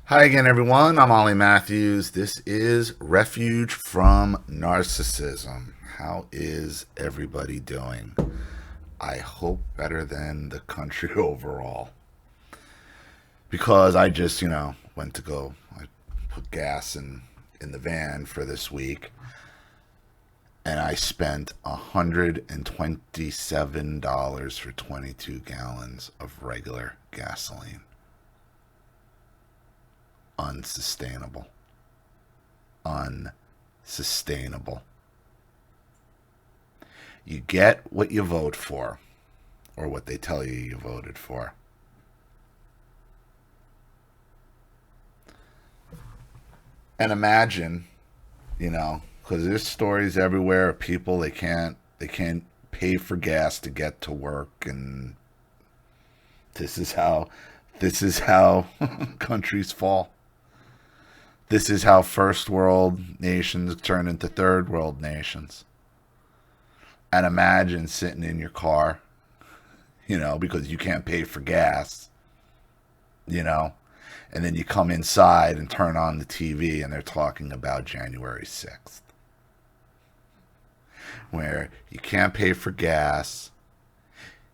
Hi again, everyone. I'm Ollie Matthews. This is Refuge from Narcissism. How is everybody doing? I hope better than the country overall. Because I just, went to I put gas in the van for this week, and I spent $127 for 22 gallons of regular gasoline. Unsustainable. Unsustainable. You get what you vote for, or what they tell you voted for. And imagine, because there's stories everywhere of people they can't pay for gas to get to work, and this is how this is how countries fall. This is how first world nations turn into third world nations. And imagine sitting in your car, because you can't pay for gas, you know, and then you come inside and turn on the TV and they're talking about January 6th, where you can't pay for gas,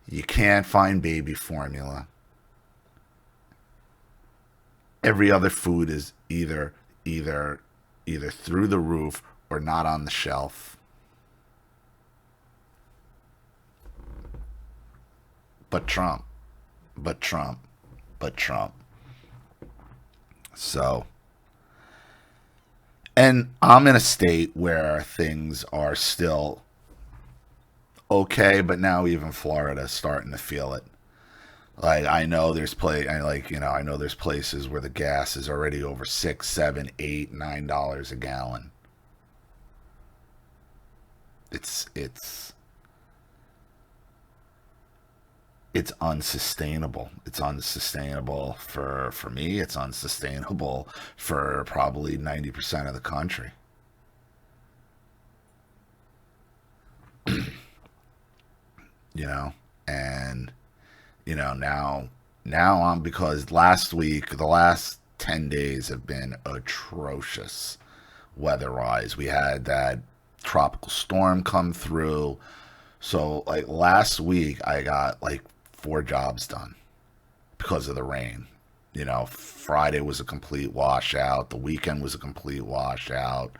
you can't find baby formula. Every other food is either either through the roof or not on the shelf. But Trump, but Trump, but Trump. So, and I'm in a state where things are still okay, but now even Florida is starting to feel it. Like I know there's places where the gas is already over $6, $7, $8, $9 a gallon. It's it's unsustainable. It's unsustainable for me. It's unsustainable for probably 90% of the country. You know, and now I'm because last week, the last 10 days have been atrocious weather-wise. We had that tropical storm come through. So like last week I got like 4 jobs done because of the rain. Friday was a complete washout. The weekend was a complete washout.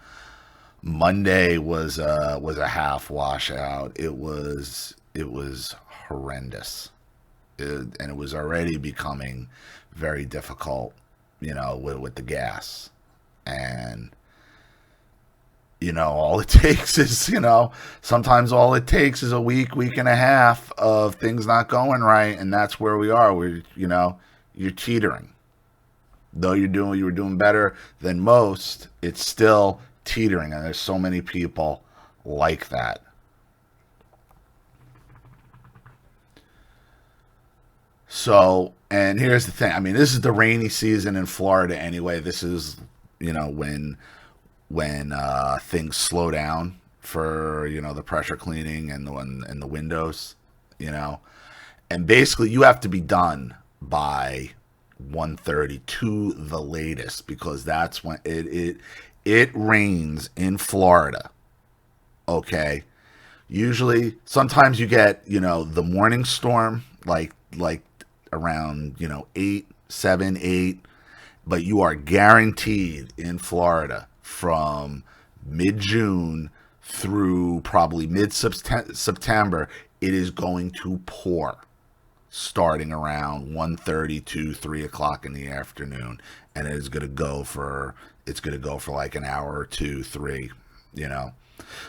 Monday was a half washout. It was horrendous. And it was already becoming very difficult, with the gas. And all it takes is, sometimes all it takes is a week and a half of things not going right, and that's where we are. You're teetering. Though you were doing better than most, it's still teetering, and there's so many people like that. So, and here's the thing. I mean, this is the rainy season in Florida anyway. This is, when things slow down for the pressure cleaning and the windows, you know, and basically you have to be done by 1:30 to the latest because that's when it rains in Florida. Okay, usually sometimes you get the morning storm like around 8 7 8, but you are guaranteed in Florida from mid-June through probably mid-September it is going to pour starting around 1:30 to 3 o'clock in the afternoon, and it's going to go for like an hour or two, three. you know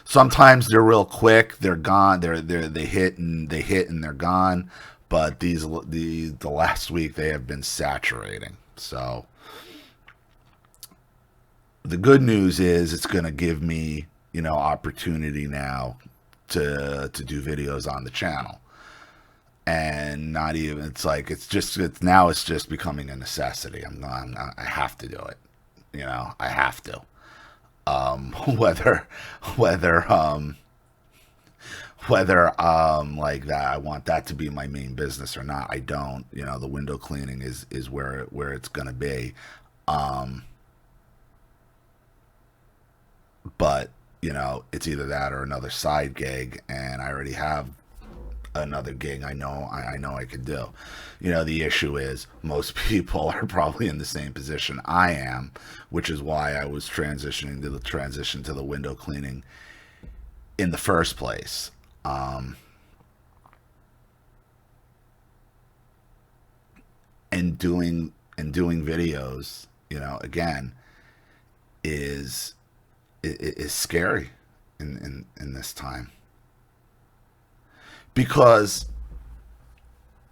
Sometimes they're real quick, they're gone, they hit and they're gone. But the last week they have been saturating. So the good news is it's going to give me opportunity now to do videos on the channel, and not even it's just becoming a necessity. I have to do it. I have to. Whether whether like that, I want that to be my main business or not, I don't. The window cleaning is where it's gonna be. But, it's either that or another side gig, and I already have another gig I know I could do. The issue is most people are probably in the same position I am, which is why I was transition to the window cleaning in the first place. And doing videos, again, is is scary in this time, because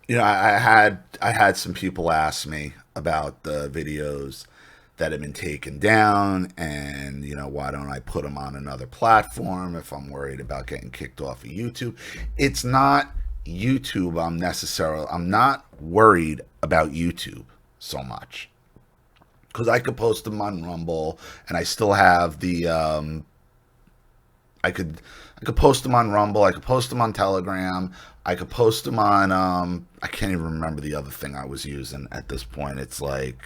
I had some people ask me about the videos that have been taken down, and why don't I put them on another platform if I'm worried about getting kicked off of YouTube. It's not YouTube. I'm not worried about YouTube so much, because I could post them on Rumble, and I still have the I could post them on Rumble. I could post them on Telegram. I could post them on I can't even remember the other thing I was using at this point. It's like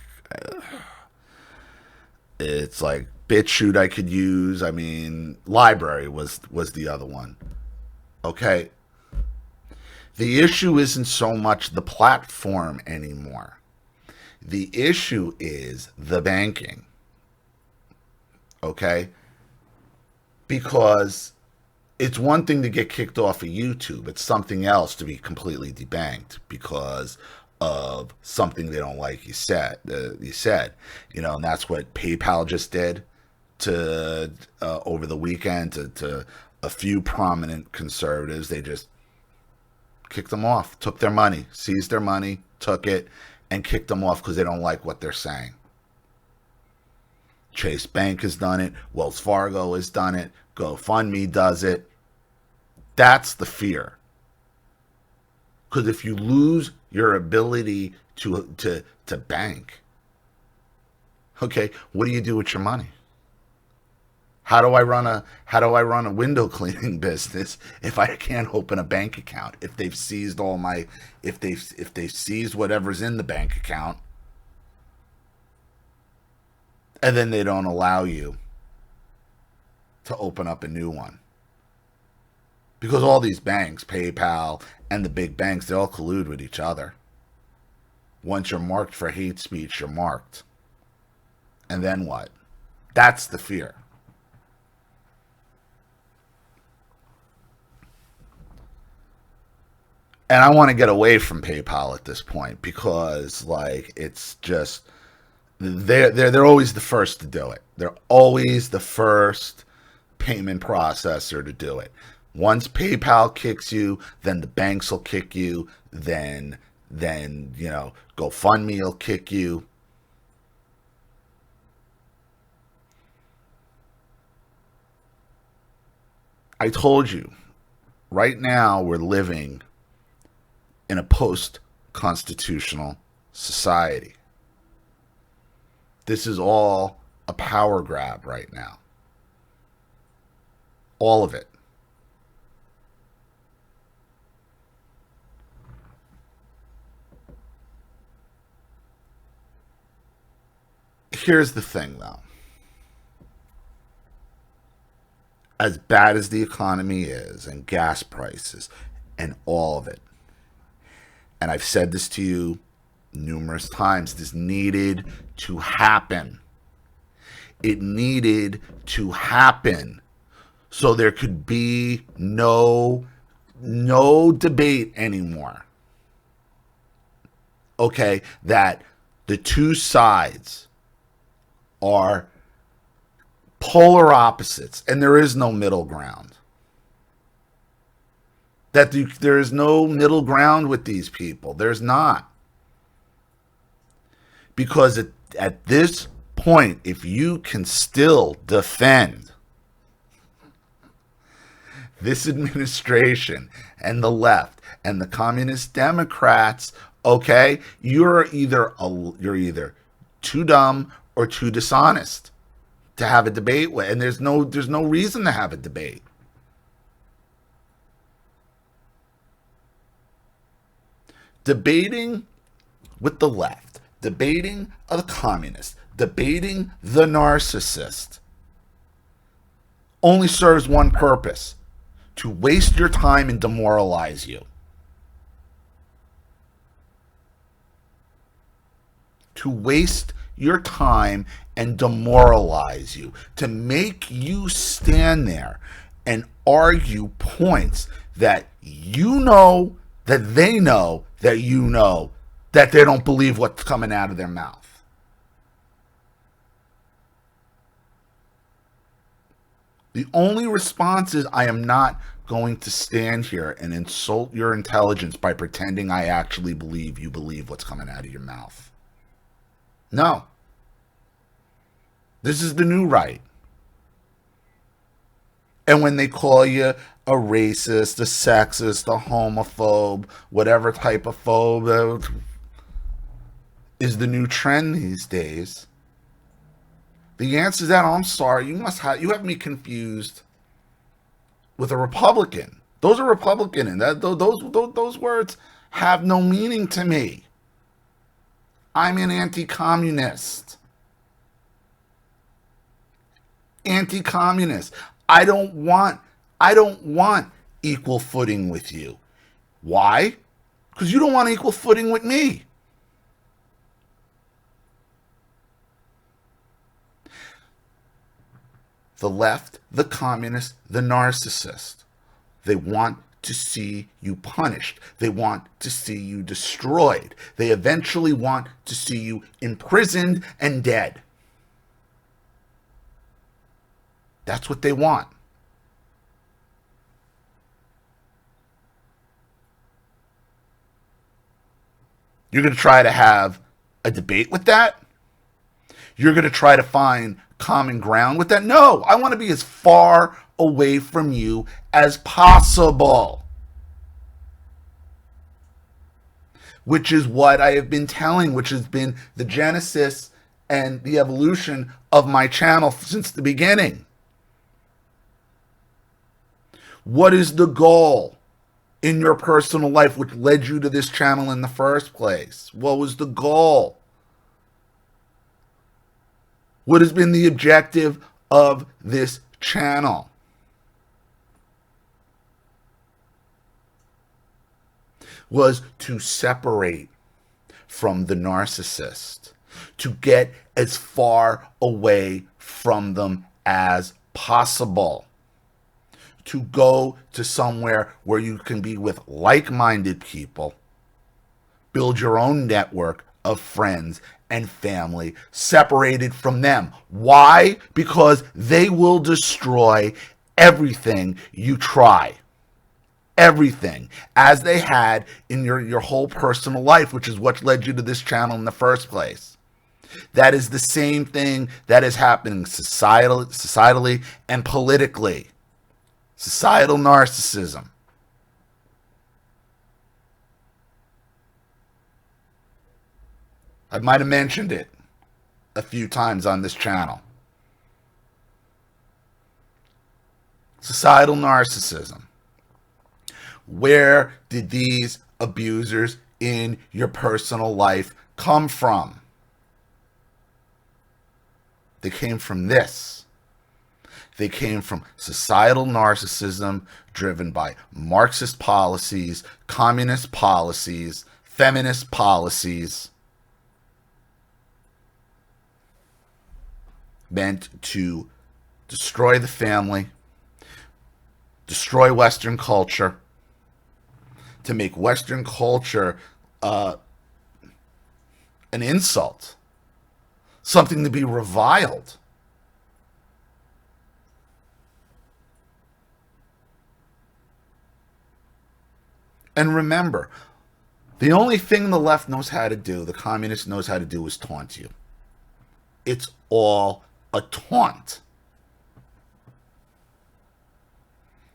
BitChute I could use. I mean, Library was the other one. Okay. The issue isn't so much the platform anymore. The issue is the banking. Okay? Because it's one thing to get kicked off of YouTube. It's something else to be completely debanked because of something they don't like you said. And that's what PayPal just did to over the weekend to a few prominent conservatives. They just kicked them off, took their money, seized their money, took it, and kicked them off because they don't like what they're saying. Chase Bank has done it. Wells Fargo has done it. GoFundMe does it. That's the fear. Because if you lose your ability to bank, okay, what do you do with your money? How do I run a window cleaning business if I can't open a bank account? If they've seized if they've seized whatever's in the bank account, and then they don't allow you to open up a new one. Because all these banks, PayPal and the big banks, they all collude with each other. Once you're marked for hate speech, you're marked. And then what? That's the fear. And I want to get away from PayPal at this point because, it's just they're always the first to do it. They're always the first payment processor to do it. Once PayPal kicks you, then the banks will kick you. Then GoFundMe will kick you. I told you, right now we're living in a post-constitutional society. This is all a power grab right now. All of it. Here's the thing, though. As bad as the economy is, and gas prices, and all of it, and I've said this to you numerous times, this needed to happen. It needed to happen so there could be no debate anymore. Okay, that the two sides are polar opposites and there is no middle ground. That there is no middle ground with these people. There's not. Because at this point, if you can still defend this administration and the left and the communist Democrats, okay, you're either too dumb or too dishonest to have a debate with, and there's no reason to have a debate. Debating with the left, debating the communist, debating the narcissist only serves one purpose: to waste your time and demoralize you. To waste your time and demoralize you. To make you stand there and argue points that you know, that they know, that you know, that they don't believe what's coming out of their mouth. The only response is, I am not going to stand here and insult your intelligence by pretending I actually believe you believe what's coming out of your mouth. No. This is the new right. And when they call you a racist, a sexist, a homophobe, whatever type of phobe is the new trend these days, the answer is that, oh, I'm sorry, you have me confused with a Republican. Those are Republican, and those words have no meaning to me. I'm an anti-communist. Anti-communist. I don't want equal footing with you. Why? Because you don't want equal footing with me. The left, the communist, the narcissist. They want to see you punished. They want to see you destroyed. They eventually want to see you imprisoned and dead. That's what they want. You're going to try to have a debate with that? You're going to try to find common ground with that? No, I want to be as far away from you as possible. Which is what I have been telling, which has been the genesis and the evolution of my channel since the beginning. What is the goal in your personal life which led you to this channel in the first place? What was the goal? What has been the objective of this channel? Was to separate from the narcissist, to get as far away from them as possible, to go to somewhere where you can be with like-minded people, build your own network of friends and family, separated from them. Why? Because they will destroy everything you try. Everything, as they had in your whole personal life, which is what led you to this channel in the first place. That is the same thing that is happening societally and politically. Societal narcissism. I might have mentioned it a few times on this channel. Societal narcissism. Where did these abusers in your personal life come from? They came from this. They came from societal narcissism driven by Marxist policies, communist policies, feminist policies, meant to destroy the family, destroy Western culture, to make Western culture an insult, something to be reviled. And remember, the only thing the left knows how to do, the communist knows how to do, is taunt you. It's all a taunt.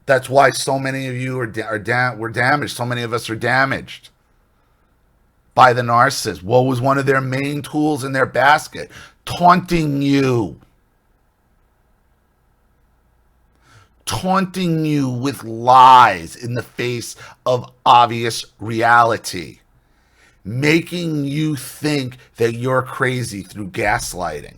That's why so many of you were damaged. So many of us are damaged by the narcissist. What was one of their main tools in their basket? Taunting you. Taunting you with lies in the face of obvious reality. making you think that you're crazy through gaslighting,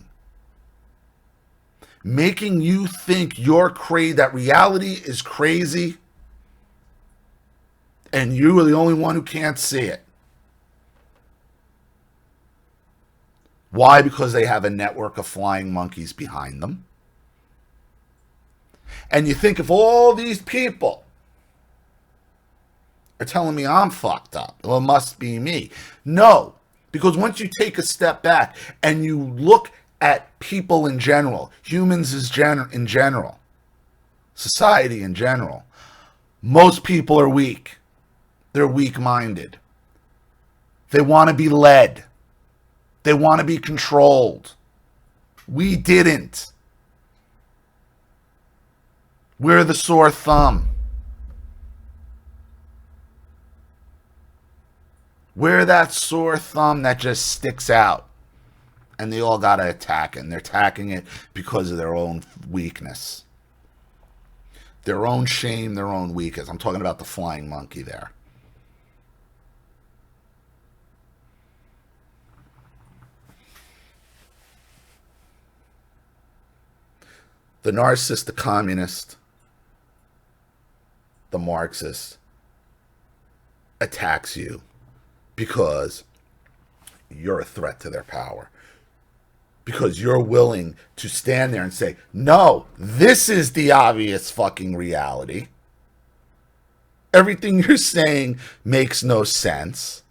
making you think you're crazy, that reality is crazy, and you are the only one who can't see it. Why? Because they have a network of flying monkeys behind them. And you think if all these people are telling me I'm fucked up, well, it must be me. No, because once you take a step back and you look at people in general, humans in general, society in general, most people are weak. They're weak-minded. They want to be led. They want to be controlled. We didn't. We're the sore thumb. We're that sore thumb that just sticks out. And they all got to attack it. And they're attacking it because of their own weakness. Their own shame, their own weakness. I'm talking about the flying monkey there. The narcissist, the communist, the Marxist attacks you because you're a threat to their power. Because you're willing to stand there and say, no, this is the obvious fucking reality. Everything you're saying makes no sense.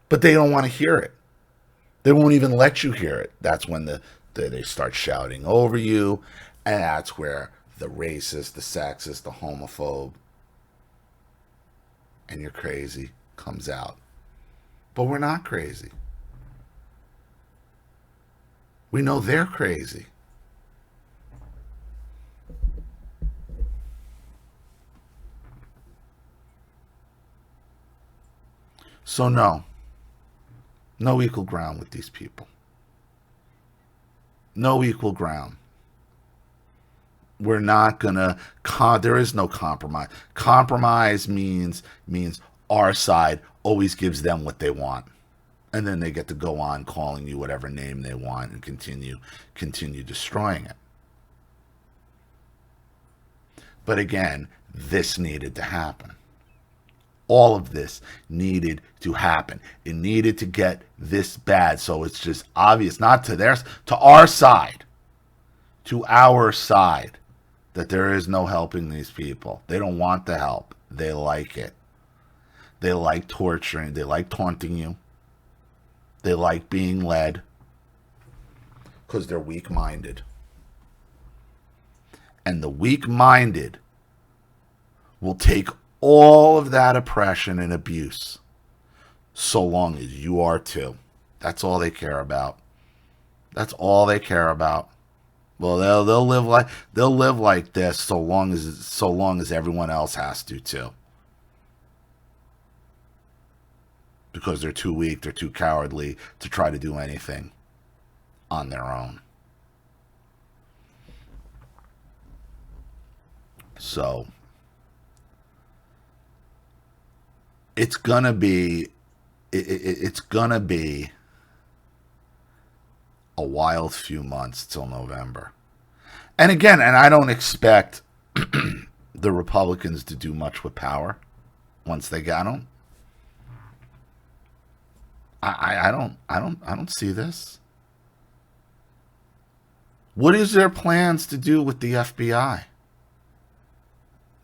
But they don't want to hear it. They won't even let you hear it. That's when they start shouting over you. And that's where the racist, the sexist, the homophobe, and you're crazy comes out. But we're not crazy. We know they're crazy. So no equal ground with these people. No equal ground. We're not gonna, there is no compromise. Compromise means our side always gives them what they want. And then they get to go on calling you whatever name they want and continue destroying it. But again, this needed to happen. All of this needed to happen. It needed to get this bad. So it's just obvious, not to theirs, to our side, that there is no helping these people. They don't want the help. They like it. They like torturing. They like taunting you. They like being led because they're weak-minded. And the weak-minded will take all of that oppression and abuse so long as you are too. That's all they care about. That's all they care about. Well, they'll live like this so long as everyone else has to too. Because they're too weak, they're too cowardly to try to do anything on their own. So it's gonna be a wild few months till November. And again, I don't expect the Republicans to do much with power once they got them. I don't see this. What is their plans to do with the FBI?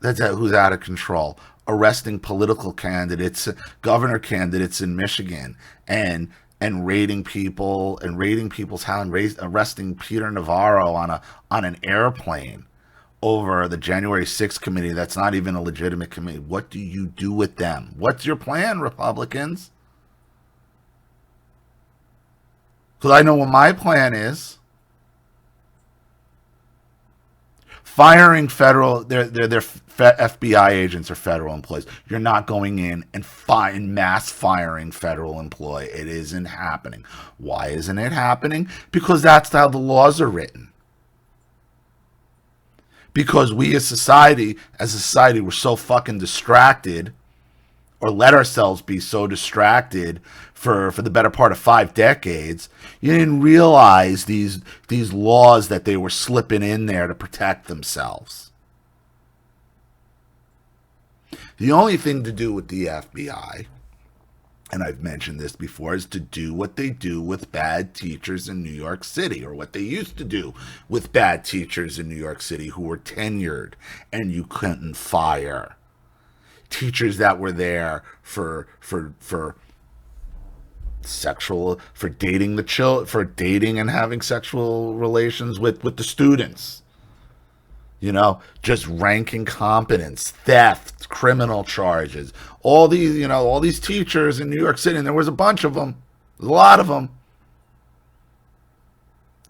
Who's out of control, arresting political candidates, governor candidates in Michigan, and raiding people and raiding people's house, and arresting Peter Navarro on an airplane over the January 6th committee that's not even a legitimate committee. What do you do with them? What's your plan, Republicans? Because I know what my plan is. Firing their FBI agents or federal employees. You're not going in and mass firing federal employees. It isn't happening. Why isn't it happening? Because that's how the laws are written. Because we as a society, we're so fucking distracted or let ourselves be so distracted for the better part of 5 decades, you didn't realize these laws that they were slipping in there to protect themselves. The only thing to do with the FBI, and I've mentioned this before, is to do what they do with bad teachers in New York City, or what they used to do with bad teachers in New York City who were tenured and you couldn't fire. Teachers that were there for dating and having sexual relations with the students. You know, just rank incompetence, theft, criminal charges. All these teachers in New York City, and there was a bunch of them, a lot of them.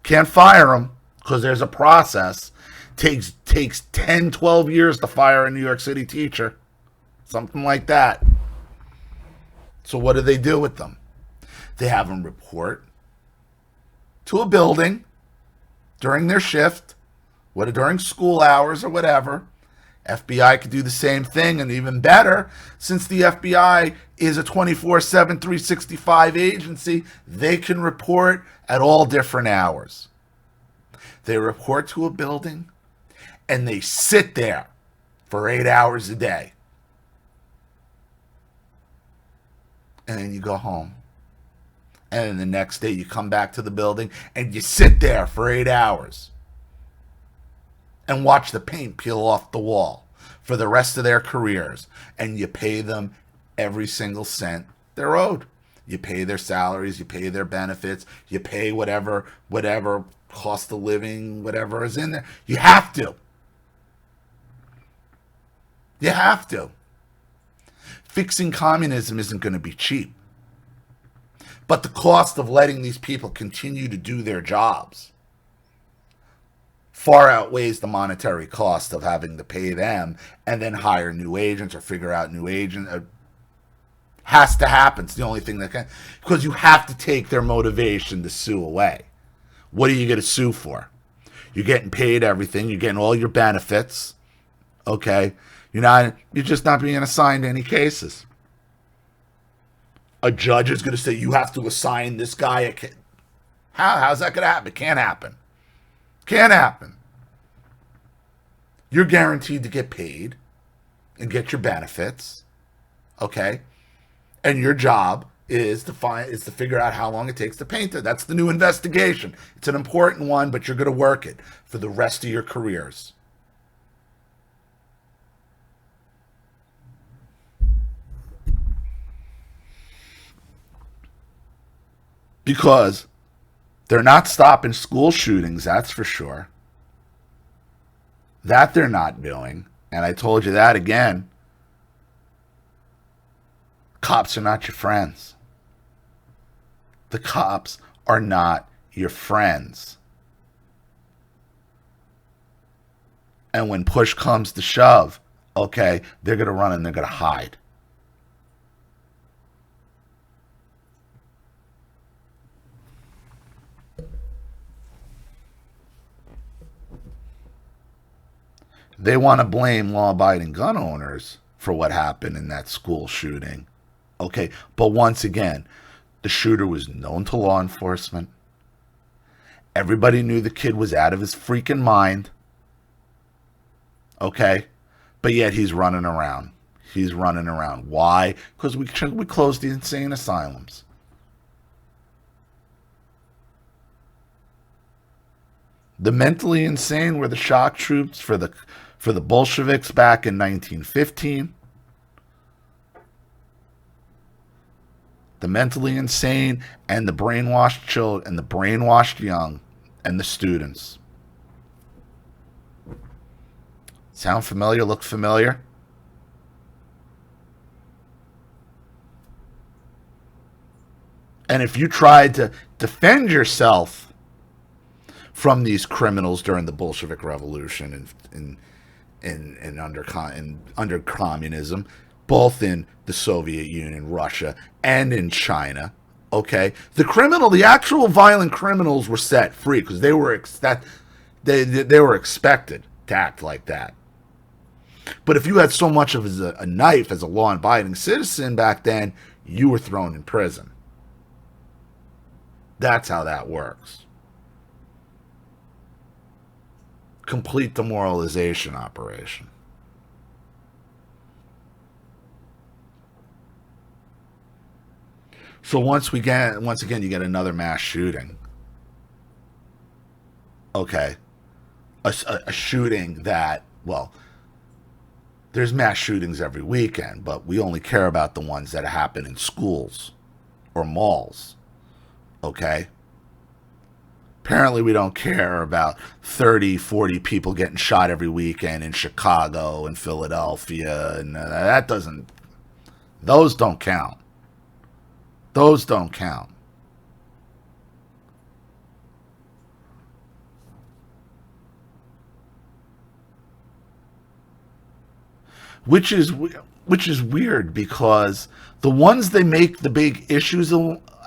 Can't fire them because there's a process. Takes 10, 12 years to fire a New York City teacher. Something like that. So what do they do with them? They have them report to a building during their shift, during school hours or whatever. FBI could do the same thing, and even better, since the FBI is a 24/7, 365 agency, they can report at all different hours. They report to a building, and they sit there for 8 hours a day. And then you go home. And then the next day you come back to the building, and you sit there for 8 hours. And watch the paint peel off the wall for the rest of their careers. And you pay them every single cent they're owed. You pay their salaries, you pay their benefits, you pay whatever cost of living, whatever is in there. You have to. You have to. Fixing communism isn't going to be cheap. But the cost of letting these people continue to do their jobs far outweighs the monetary cost of having to pay them and then hire new agents or figure out new agents. Has to happen. It's the only thing that can. Because you have to take their motivation to sue away. What are you going to sue for? You're getting paid everything. You're getting all your benefits. Okay? You're just not being assigned any cases. A judge is going to say, you have to assign this guy a case. How's that going to happen? It can't happen. Can't happen. You're guaranteed to get paid and get your benefits. Okay? And your job is to figure out how long it takes to paint it. That's the new investigation. It's an important one, but you're going to work it for the rest of your careers. Because they're not stopping school shootings, that's for sure. That they're not doing. And I told you that again. Cops are not your friends. The cops are not your friends. And when push comes to shove, okay, they're going to run and they're going to hide. They want to blame law-abiding gun owners for what happened in that school shooting. Okay, but once again, the shooter was known to law enforcement. Everybody knew the kid was out of his freaking mind. Okay, but yet he's running around. He's running around. Why? Because we closed the insane asylums. The mentally insane were the shock troops for the Bolsheviks back in 1915. The mentally insane and the brainwashed children and the brainwashed young and the students. Sound familiar? Look familiar? And if you tried to defend yourself from these criminals during the Bolshevik Revolution and under communism, both in the Soviet Union, Russia, and in China, okay, the actual violent criminals were set free because they were expected to act like that. But if you had so much of a knife as a law-abiding citizen back then, you were thrown in prison. That's how that works. Complete demoralization operation. So once again, you get another mass shooting. Okay, a shooting that, well, there's mass shootings every weekend, but we only care about the ones that happen in schools or malls. Okay? Apparently we don't care about 30, 40 people getting shot every weekend in Chicago and Philadelphia, and those don't count. Those don't count. Which is weird, because the ones they make the big issues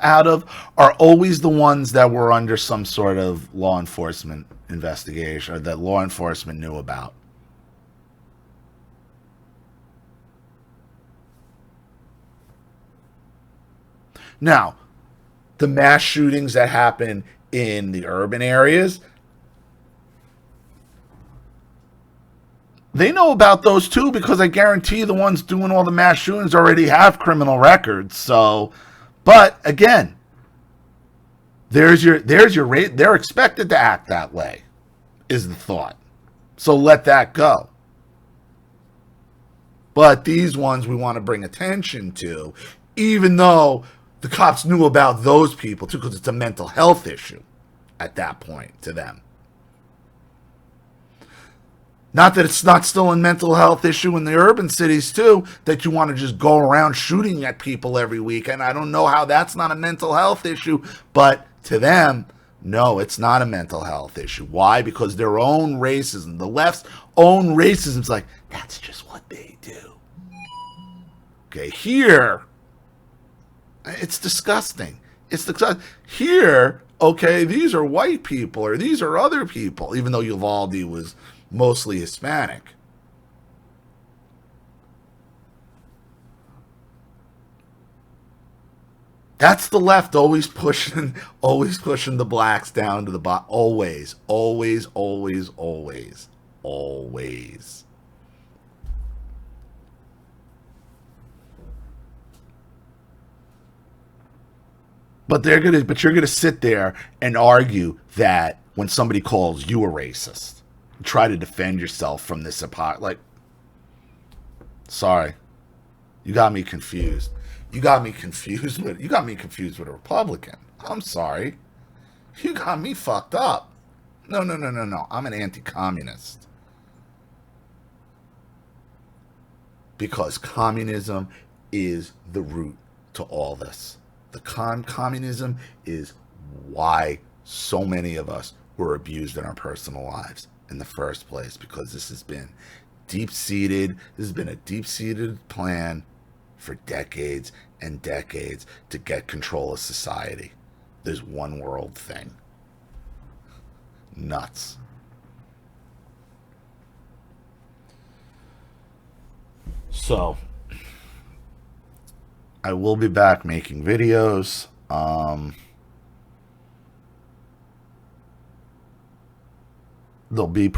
out of are always the ones that were under some sort of law enforcement investigation, or that law enforcement knew about. Now, the mass shootings that happen in the urban areas, they know about those too, because I guarantee the ones doing all the mass shootings already have criminal records. So, but again, there's your rate. They're expected to act that way, is the thought. So let that go. But these ones we want to bring attention to, even though the cops knew about those people too, because it's a mental health issue at that point to them. Not that it's not still a mental health issue in the urban cities too, that you want to just go around shooting at people every week. And I don't know how that's not a mental health issue, but to them, no, it's not a mental health issue. Why? Because their own racism, the left's own racism, is like, that's just what they do. Okay, here, it's disgusting. It's disgusting. Here, okay, these are white people, or these are other people, even though Uvalde was mostly Hispanic. That's the left always pushing the blacks down to the bottom. Always, always, always, always, always. But you're gonna sit there and argue that when somebody calls you a racist, try to defend yourself from this apart. Like, sorry, you got me confused. You got me confused with a Republican. I'm sorry, you got me fucked up. No, no, no, no, no. I'm an anti-communist, because communism is the root to all this. The communism is why so many of us were abused in our personal lives in the first place, because this has been deep-seated. This has been a deep-seated plan for decades and decades to get control of society. This one world thing. Nuts. So, I will be back making videos. They'll be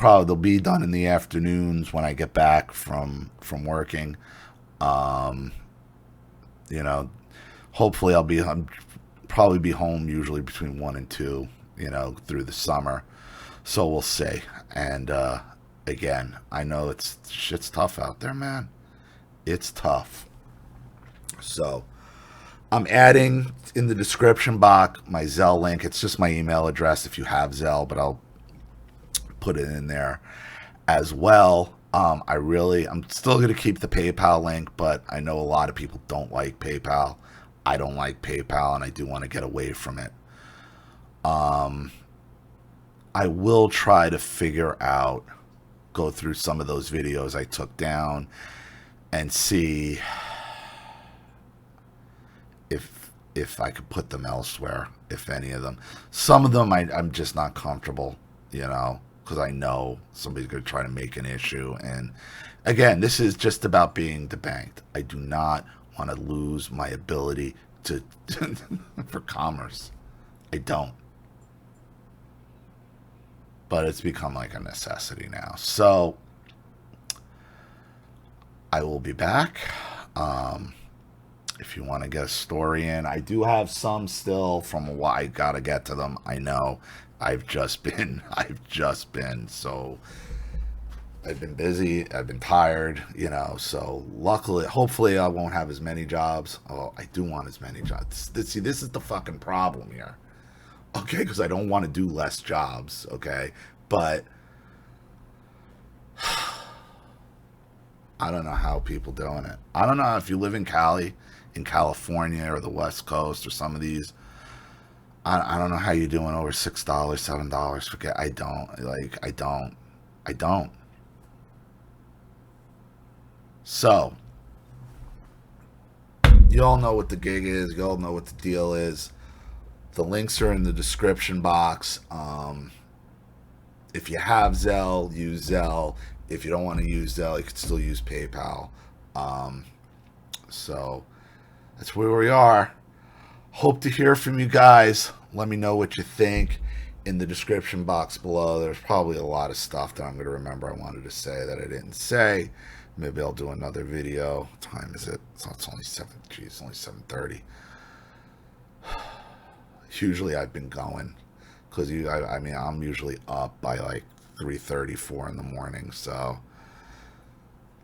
done in the afternoons when I get back from working. You know, hopefully I'm probably be home usually between 1 and 2, through the summer. So we'll see. And again, I know shit's tough out there, man. It's tough. So I'm adding in the description box my ZELLE link. It's just my email address if you have ZELLE, but I'll put it in there as well. I'm still going to keep the PayPal link, but I know a lot of people don't like PayPal. I don't like PayPal, and I do want to get away from it. I will try to go through some of those videos I took down and see if I could put them elsewhere, if any of them. Some of them I'm just not comfortable, because I know somebody's going to try to make an issue. And again, this is just about being debanked. I do not want to lose my ability to for commerce. I don't. But it's become like a necessity now. So I will be back. If you want to get a story in, I do have some still from a while. I gotta get to them. I know. I've just been so. I've been busy. I've been tired. So luckily, hopefully, I won't have as many jobs. Oh, I do want as many jobs. See, this is the fucking problem here. Okay, because I don't want to do less jobs. Okay, but I don't know how people doing it. I don't know if you live in California, or the West Coast, or some of these. I don't know how you're doing over $6, $7. Forget. I don't. So you all know what the gig is. You all know what the deal is. The links are in the description box. If you have Zelle, use Zelle. If you don't want to use Zelle, you can still use PayPal. So that's where we are. Hope to hear from you guys. Let me know what you think in the description box below. There's probably a lot of stuff that I'm going to remember I wanted to say that I didn't say. Maybe I'll do another video. What time is it? It's only 7:30. Usually I've been going because I'm usually up by like 3:30, 4 in the morning. So,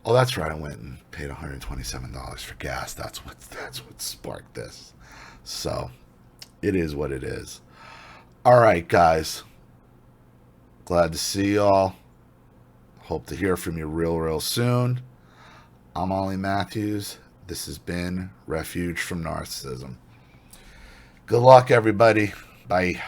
oh, that's right. I went and paid $127 for gas. That's what sparked this. So, it is what it is. All right, guys. Glad to see y'all. Hope to hear from you real soon. I'm Ollie Matthews. This has been Refuge from Narcissism. Good luck, everybody. Bye.